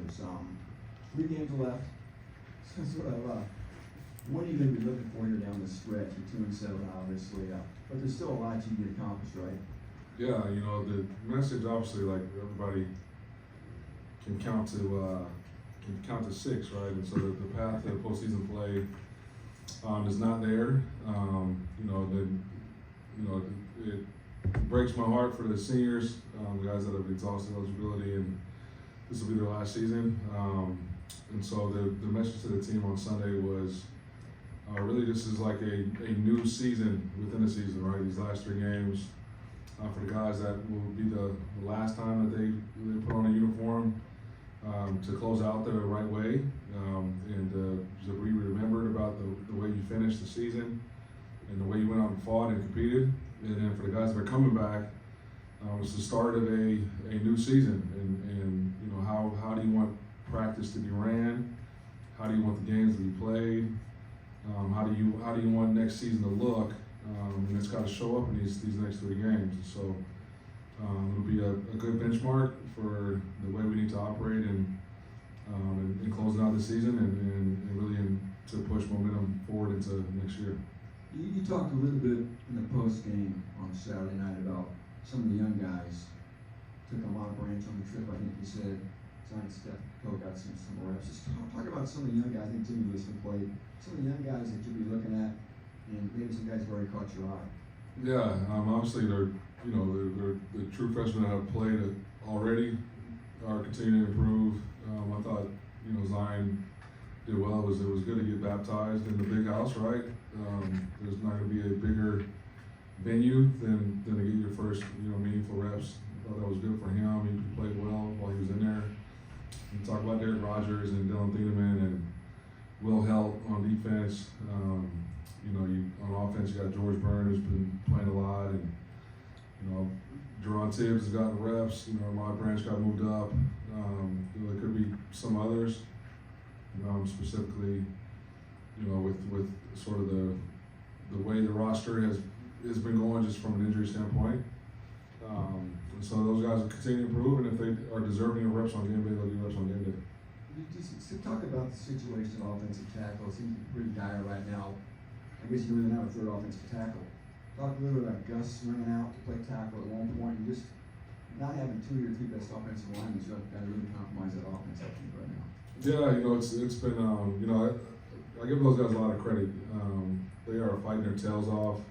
There's 3 games left. What are you going to be looking for here down the stretch? You're 2-7, obviously, but there's still a lot you can accomplish, right? Yeah, the message obviously, like, everybody can count to 6, right? And so the path to postseason play is not there. It breaks my heart for the seniors, the guys that have exhausted eligibility, and this will be their last season. And so the message to the team on Sunday was really this is like a new season within the season, right? These last 3 games for the guys that will be the last time that they put on a uniform to close out the right way and to be remembered about the way you finished the season and the way you went out and fought and competed. And then for the guys that are coming back, it's the start of a new season. And how do you want practice to be ran? How do you want the games to be played? How do you want next season to look? And it's got to show up in these next 3 games. So it'll be a good benchmark for the way we need to operate and closing out the season and really to push momentum forward into next year. You talked a little bit in the post game on Saturday night about some of the young guys. Took a lot of branch on the trip, I think you said. Zion Stephenko got some reps. Just talk about some of the young guys. I think Jimmy Liston played. Some of the young guys that you'll be looking at, and maybe some guys have already caught your eye. Yeah, obviously they're the true freshmen that have played already are continuing to improve. I thought Zion did well. It was good to get baptized in the big house, right? There's not going to be a bigger venue than to get your first meaningful reps. I thought that was good for him. He played well while he was in there. You talk about Derek Rogers and Dylan Thiedemann and Will Helt on defense. On offense you got George Byrne who's been playing a lot, and Jerron Tibbs has gotten reps. Rod Branch got moved up. There could be some others. Specifically, with sort of the way the roster has been going just from an injury standpoint. And so those guys will continue to improve, and if they are deserving of reps on game day, they'll get reps on game day. Just to talk about the situation of offensive tackle. It seems to be pretty dire right now. I guess you really have a 3rd offensive tackle. Talk a little bit about Gus running out to play tackle at one point, and just not having 2 of your 3 best offensive linemen. So I've got to really compromise that offense, I think, right now. Yeah, it's been I give those guys a lot of credit. They are fighting their tails off.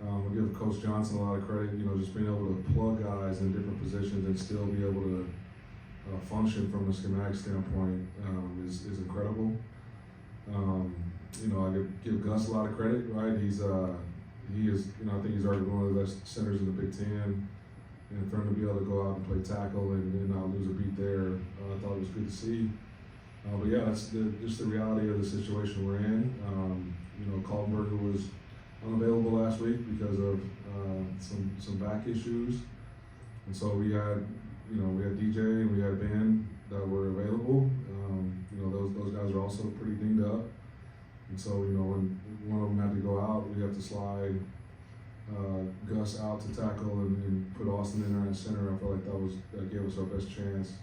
I give Coach Johnson a lot of credit. Just being able to plug guys in different positions and still be able to function from a schematic standpoint is incredible. I give Gus a lot of credit. Right, he is. I think he's already one of the best centers in the Big Ten. And for him to be able to go out and play tackle and not lose a beat there, I thought it was good to see. But yeah, that's just the reality of the situation we're in. Kaltenberg, who was unavailable last week because of some back issues, and so we had DJ and we had Ben that were available. Those guys are also pretty dinged up, and so when one of them had to go out, we have to slide Gus out to tackle and put Austin in there at center. I felt like that gave us our best chance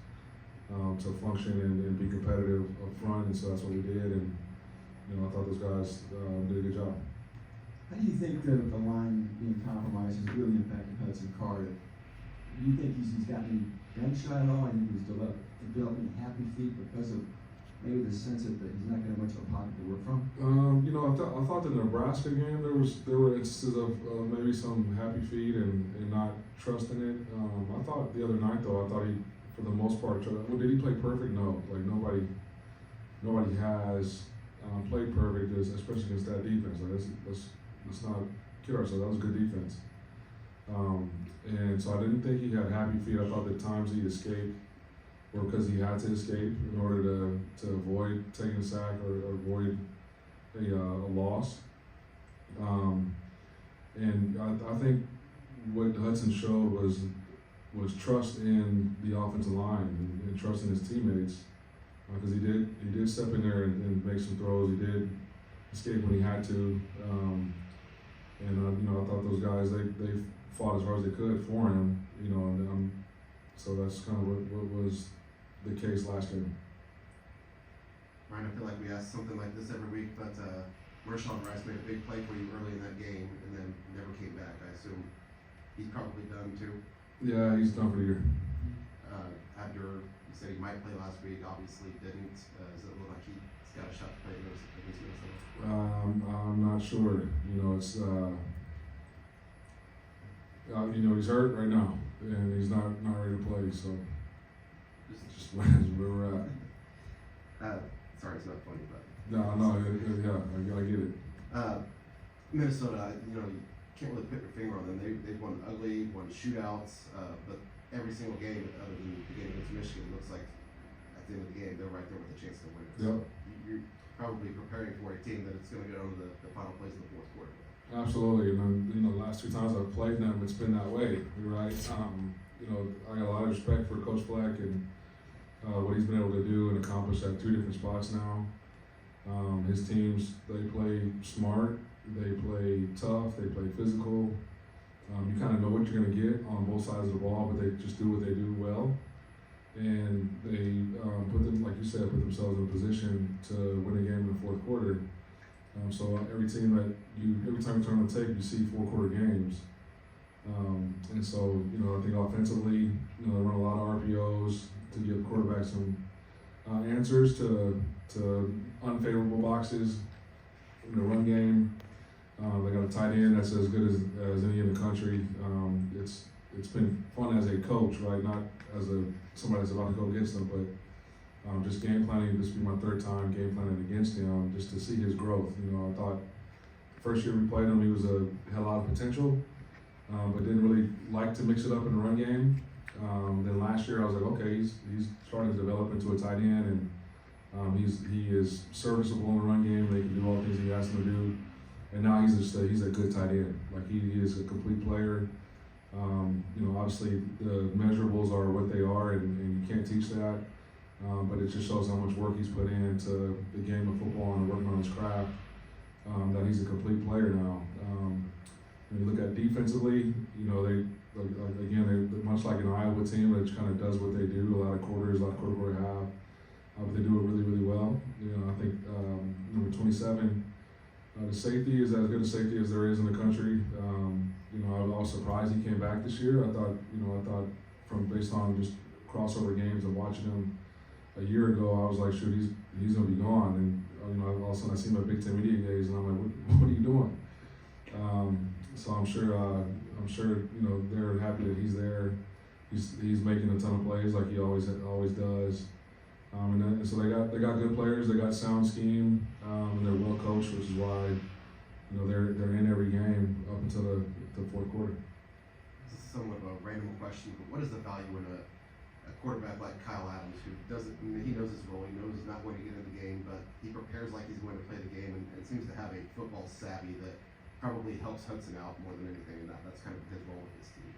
to function and be competitive up front, and so that's what we did. And I thought those guys did a good job. How do you think the line being compromised has really impacted Hudson Card? Do you think he's gotten any gun shy at all? I think he's developing happy feet because of maybe the sense that he's not going to have much of a pocket to work from? I thought the Nebraska game there were instances of maybe some happy feet and not trusting it. I thought the other night though, I thought he for the most part did he play perfect? No, like nobody has played perfect, especially against that defense. Like let's not kid ourselves. That was good defense. And so I didn't think he had happy feet. I thought that times he escaped were because he had to escape in order to avoid taking a sack or avoid a loss. And I think what Hudson showed was trust in the offensive line and trust in his teammates, because he did step in there and make some throws. He did escape when he had to. I thought those guys they fought as hard as they could for him. So that's kind of what was the case last game. Ryan, I feel like we ask something like this every week, but Marshawn Rice made a big play for you early in that game and then never came back. I assume he's probably done too. Yeah, he's done for the year. After you said he might play last week, obviously didn't. Does it look like he's got a shot to play against Minnesota? I'm not sure. You know, it's you know, he's hurt right now, and he's not ready to play. So just where we're at. Sorry, it's not funny, but No, yeah, I get it. Minnesota, you know, you can't really put your finger on them. They've won ugly, won shootouts, but every single game other than the game against Michigan looks like at the end of the game they're right there with a chance to win. Yep. So you're probably preparing for a team that it's going to go to the final place in the fourth quarter. Absolutely, and then, you know, the last 2 times I've played them, it's been that way, right? You know, I got a lot of respect for Coach Fleck and what he's been able to do and accomplish at 2 different spots now. His teams, they play smart, they play tough, they play physical. You kind of know what you're going to get on both sides of the ball, but they just do what they do well. And they put them, like you said, put themselves in a position to win a game in the fourth quarter. So every time you turn on the tape, you see 4-quarter games. And so, you know, I think offensively, you know, they run a lot of RPOs to give quarterbacks some answers to unfavorable boxes in the run game. They got a tight end that's as good as any in the country. It's been fun as a coach, right? Not as somebody that's about to go against them, but just game planning. This will be my 3rd time game planning against him, just to see his growth. You know, I thought first year we played him, he had a lot of potential, but didn't really like to mix it up in the run game. Then last year I was like, okay, he's starting to develop into a tight end, and he is serviceable in the run game. They can do all the things he asked them to do, and now he's a good tight end. Like he is a complete player. You know, obviously the measurables are what they are, and you can't teach that. But it just shows how much work he's put into the game of football and working on his craft. That he's a complete player now. When you look at defensively, you know, they're much like an Iowa team that kind of does what they do. A lot of quarters, a lot of quarter half, but they do it really, really well. You know, I think number 27, the safety is as good a safety as there is in the country. You know, I was surprised he came back this year. I thought based on just crossover games and watching him a year ago, I was like, shoot, he's gonna be gone. And you know, all of a sudden I see him at Big Ten Media Days, and I'm like, what are you doing? So I'm sure you know they're happy that he's there. He's making a ton of plays like he always does. And so they got good players. They got sound scheme, and they're well coached, which is why you know they're in every game up until the fourth quarter. This is somewhat of a random question, but what is the value in a quarterback like Kyle Adams, who doesn't, I mean, he knows his role, he knows he's not going to get in the game, but he prepares like he's going to play the game, and seems to have a football savvy that probably helps Hudson out more than anything, and that's kind of his role with his team.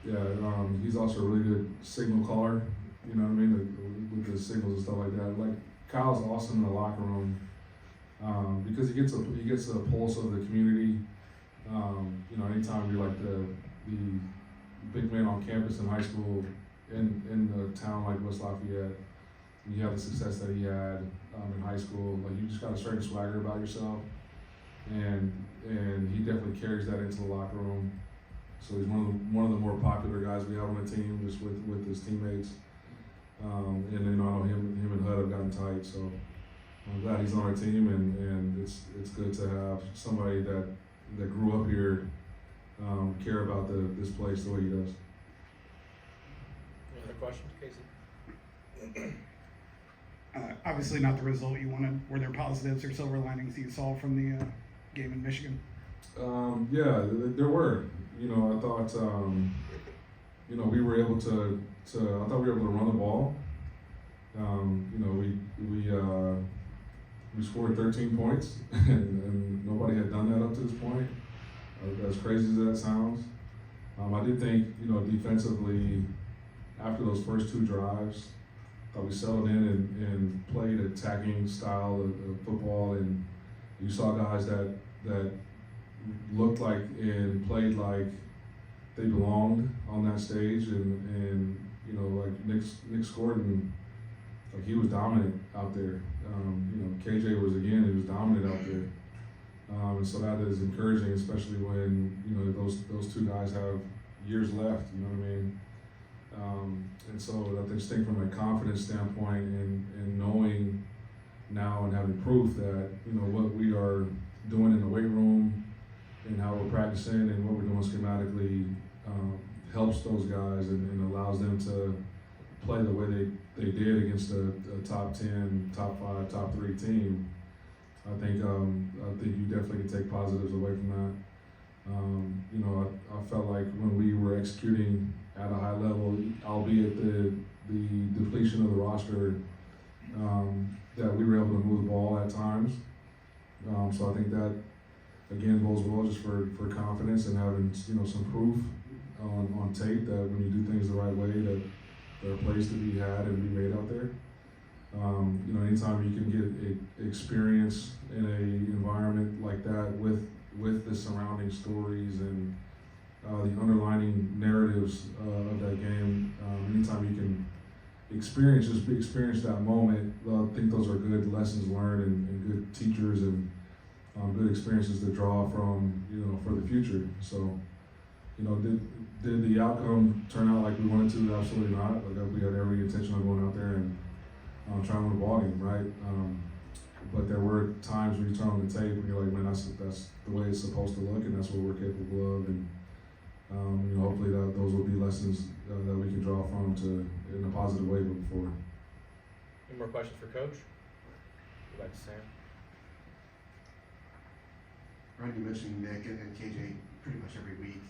Yeah, he's also a really good signal caller. You know what I mean, with the signals and stuff like that. Like Kyle's awesome in the locker room because he gets a pulse of the community. You know, anytime you're like the big man on campus in high school, in a town like West Lafayette, you have the success that he had in high school. Like you just got a certain swagger about yourself, and he definitely carries that into the locker room. So he's one of the more popular guys we have on the team, just with his teammates. And then I know him and Hud have gotten tight, so I'm glad he's on our team, and it's good to have somebody that grew up here care about this place the way he does. Any other questions, Casey? Obviously not the result you wanted. Were there positives or silver linings you saw from the game in Michigan? Yeah, there were. You know, I thought, you know, we were able to I thought we were able to run the ball. You know, we scored 13 points, and nobody had done that up to this point. As crazy as that sounds, I did think, you know, defensively, after those first 2 drives, thought we settled in and played a tagging style of football, and you saw guys that looked like and played like they belonged on that stage, and You know, like Nick Gordon, like he was dominant out there. You know, KJ was he was dominant out there. And so that is encouraging, especially when, you know, those two guys have years left, you know what I mean? And so I just think from a confidence standpoint and knowing now and having proof that, you know, what we are doing in the weight room and how we're practicing and what we're doing schematically helps those guys and allows them to play the way they did against a top 10, top 5, top 3 team. I think you definitely can take positives away from that. You know, I felt like when we were executing at a high level, albeit the depletion of the roster, that we were able to move the ball at times. So I think that again bodes well just for confidence and having, you know, some proof on tape that when you do things the right way, that there are plays to be had and be made out there. You know, anytime you can get experience in a environment like that with the surrounding stories and the underlining narratives of that game, anytime you can experience that moment, I think those are good lessons learned and good teachers and good experiences to draw from, you know, for the future. So, you know, did the outcome turn out like we wanted to? Absolutely not. Like we had every intention of going out there and trying to win a ball game, right? But there were times when you turn on the tape and you're like, man, that's the way it's supposed to look, and that's what we're capable of. And you know, hopefully those will be lessons that we can draw from in a positive way moving forward. Any more questions for Coach? Go back to Sam. Ryan, you mentioned Nick and KJ pretty much every week.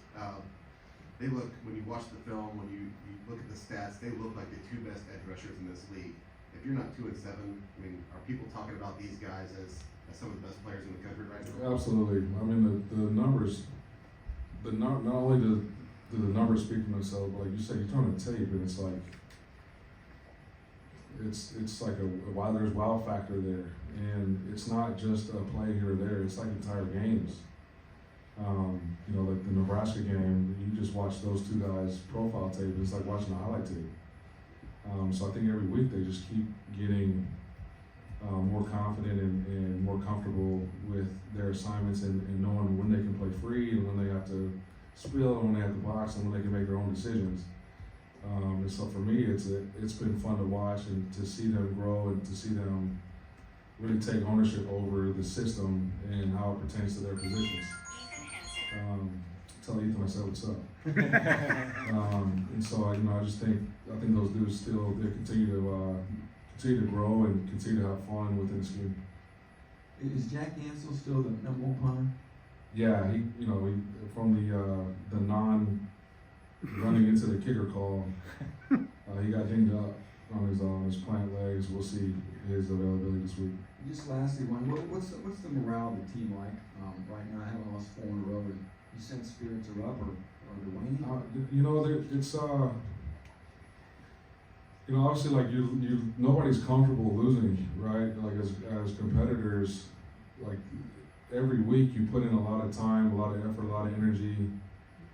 They look, when you watch the film, when you look at the stats, they look like the 2 best edge rushers in this league. If you're not 2-7, I mean, are people talking about these guys as some of the best players in the country right now? Absolutely. I mean, the numbers, not only do the numbers speak for themselves, but like you said, you turn on the tape and it's like, it's like there's wow factor there. And it's not just a play here or there, it's like entire games. You know, like the Nebraska game, you just watch those 2 guys' profile tape, it's like watching a highlight tape. So I think every week they just keep getting more confident and more comfortable with their assignments and knowing when they can play free and when they have to spill and when they have to box and when they can make their own decisions. And so for me, it's been fun to watch and to see them grow and to see them really take ownership over the system and how it pertains to their positions. Tell Ethan I said what's up. And so you know, I think those dudes still they continue to grow and continue to have fun within the scheme. Is Jack Ansel still the #1 punter? Yeah, he from the non running into the kicker call, he got dinged up on his plant legs. We'll see his availability this week. Just lastly, what's the morale of the team like right now? I haven't lost 4 in a row. And you sense spirits are up or they're waning? You know, it's you know, obviously, like nobody's comfortable losing, right? Like as competitors, like every week you put in a lot of time, a lot of effort, a lot of energy,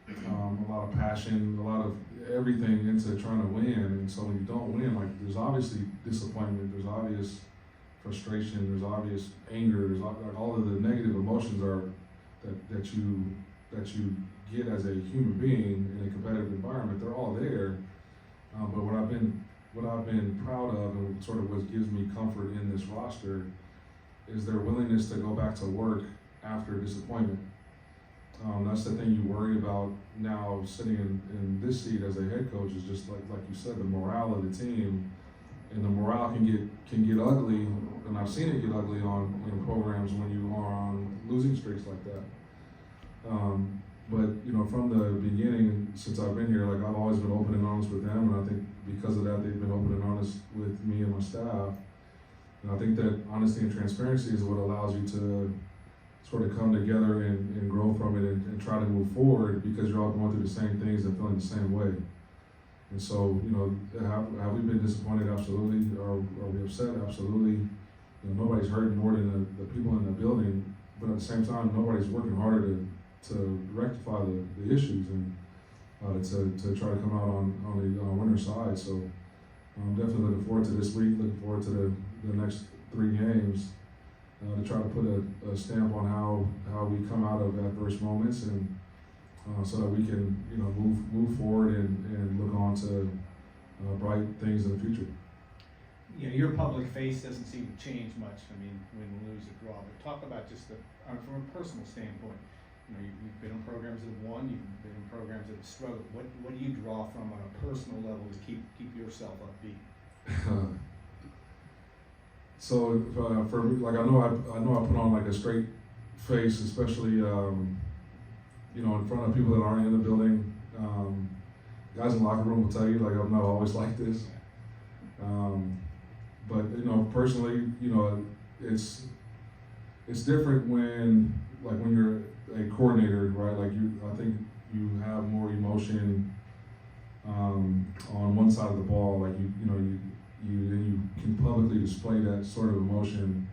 a lot of passion, a lot of everything into trying to win. And so when you don't win, like there's obviously disappointment, there's obvious frustration, there's obvious anger, there's like all of the negative emotions are that you get as a human being in a competitive environment. They're all there. But what I've been proud of and sort of what gives me comfort in this roster is their willingness to go back to work after disappointment. That's the thing you worry about now sitting in this seat as a head coach is just like you said, the morale of the team, and the morale can get ugly, and I've seen it get ugly in programs when you are on losing streaks like that. But you know, from the beginning, since I've been here, like I've always been open and honest with them, and I think because of that, they've been open and honest with me and my staff. And I think that honesty and transparency is what allows you to sort of come together and grow from it and try to move forward because you're all going through the same things and feeling the same way. And so, you know, have we been disappointed? Absolutely. Are we upset? Absolutely. You know, nobody's hurting more than the people in the building, but at the same time, nobody's working harder to rectify the issues. And to try to come out on the winner side. So I'm definitely looking forward to this week. Looking forward to the next 3 games to try to put a stamp on how we come out of adverse moments, and so that we can move forward and look on to bright things in the future. You know, your public face doesn't seem to change much. I mean, win, lose, or draw. But talk about just from a personal standpoint. You know, you've been in programs that have won. You've been in programs that have struggled. What do you draw from on a personal level to keep yourself upbeat? So for me, like I know I put on like a straight face, especially in front of people that aren't in the building. Guys in the locker room will tell you like I'm not always like this. But personally, it's different when you're a coordinator, right? Like I think you have more emotion on one side of the ball. Like you can publicly display that sort of emotion.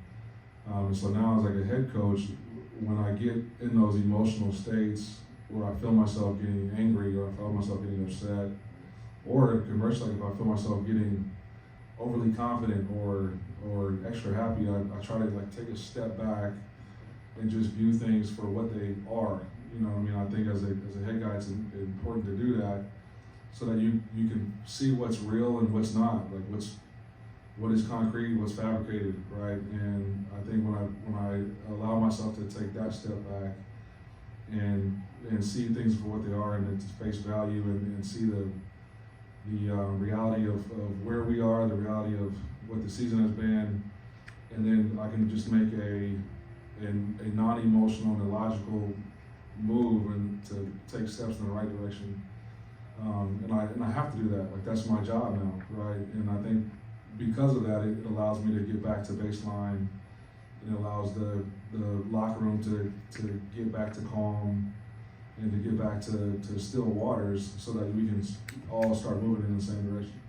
So now as like a head coach, when I get in those emotional states where I feel myself getting angry or I feel myself getting upset, or conversely, if I feel myself getting overly confident or extra happy, I try to like take a step back and just view things for what they are. I think as a head guy, it's important to do that so that you can see what's real and what's not, like what is concrete, what's fabricated, right? And I think when I allow myself to take that step back and see things for what they are and its face value and see the reality of where we are, the reality of what the season has been, and then I can just make a non-emotional and a logical move and to take steps in the right direction. And I have to do that. Like that's my job now, right? And I think because of that, it allows me to get back to baseline. It allows the locker room to get back to calm and to get back to still waters so that we can all start moving in the same direction.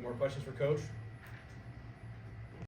More questions for Coach?